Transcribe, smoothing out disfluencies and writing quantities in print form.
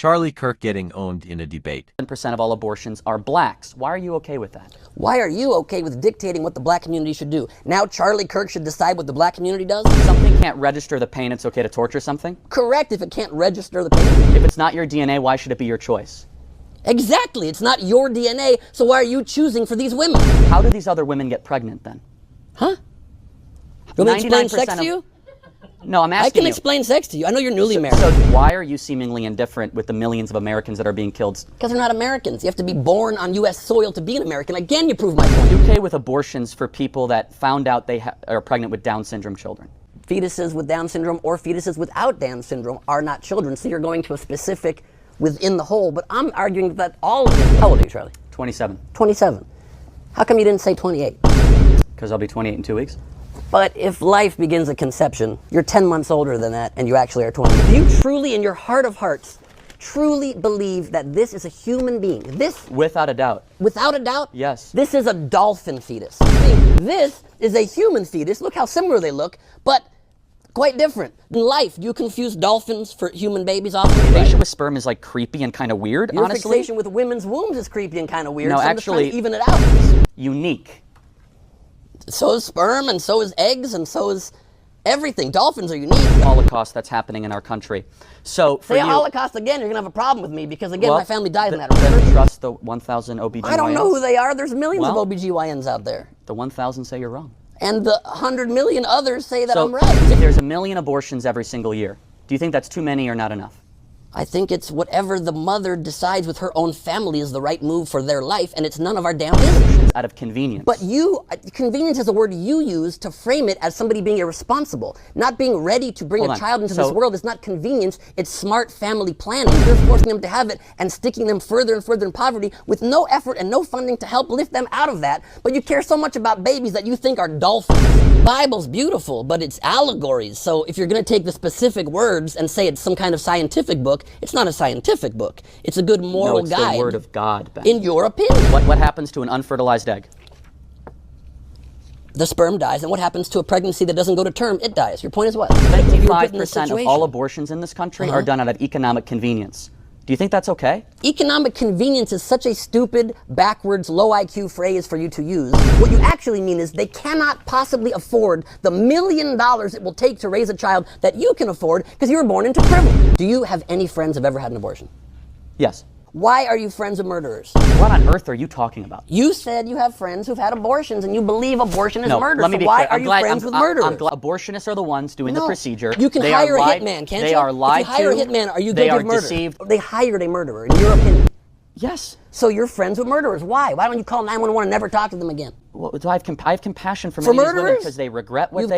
Charlie Kirk getting owned in a debate. 10% of all abortions are blacks. Why are you okay with that? Why are you okay with dictating what the black community should do? Now Charlie Kirk should decide what the black community does? Something can't register the pain, it's okay to torture something? Correct, if it can't register the pain. If it's not your DNA, why should it be your choice? Exactly, it's not your DNA, so why are you choosing for these women? How do these other women get pregnant then? Huh? You want me to explain sex to you? No, I'm asking I can you. explain sex to you. I know you're newly married. So why are you seemingly indifferent with the millions of Americans that are being killed? Because they're not Americans. You have to be born on U.S. soil to be an American. Again, you prove my point. Are you okay with abortions for people that found out they are pregnant with Down syndrome children? Fetuses with Down syndrome or fetuses without Down syndrome are not children, so you're going to a specific within the whole, but I'm arguing that all of it. How old are you, Charlie? 27. 27. How come you didn't say 28? Because I'll be 28 in 2 weeks. But if life begins at conception, you're 10 months older than that, and you actually are 20. Do you truly, in your heart of hearts, truly believe that this is a human being? This, without a doubt. Without a doubt? Yes. This is a dolphin fetus. This is a human fetus. Look how similar they look, but quite different. In life, do you confuse dolphins for human babies often? Fixation with sperm is like creepy and kind of weird, Your honestly. fixation with women's wombs is creepy and kind of weird. No, so actually, I'm just trying to even it out. Unique. So is sperm, and so is eggs, and so is everything. Dolphins are unique. Holocaust that's happening in our country. So for Say you, a Holocaust again, you're going to have a problem with me, because again, well, my family died in that. Then trust the 1,000 OBGYNs. I don't know who they are. There's millions Well, of OBGYNs out there. The 1,000 say you're wrong. And the 100 million others say that So I'm right. if there's 1 million abortions every single year, do you think that's too many or not enough? I think it's whatever the mother decides with her own family is the right move for their life, and it's none of our damn business. Out of convenience. But convenience is a word you use to frame it as somebody being irresponsible. Not being ready to bring a child into this world is not convenience, it's smart family planning. You're forcing them to have it and sticking them further and further in poverty with no effort and no funding to help lift them out of that. But you care so much about babies that you think are dolphins. Bible's beautiful, but it's allegories. So if you're going to take the specific words and say it's some kind of scientific book, it's not a scientific book. It's a good moral no, it's guide. the word of God, Ben. In your opinion. What happens to an unfertilized egg? The sperm dies, and what happens to a pregnancy that doesn't go to term? It dies. Your point is what? 95% of all abortions in this country are done out of economic convenience. Do you think that's okay? Economic convenience is such a stupid, backwards, low IQ phrase for you to use. What you actually mean is they cannot possibly afford the $1 million it will take to raise a child that you can afford because you were born into privilege. Do you have any friends who have ever had an abortion? Yes. Why are you friends with murderers? What on earth are you talking about? You said you have friends who've had abortions and you believe abortion is murder. Let me so be why clear. are you friends with murderers? Abortionists are the ones doing the procedure. You can hire a hitman, can't you? They are lied to. If you hire a hitman, are you guilty of murder? Deceived. They hired a murderer, in your opinion. Yes. So you're friends with murderers. Why? Why don't you call 911 and never talk to them again? Well, I have compassion for many of these women murderers? because they regret what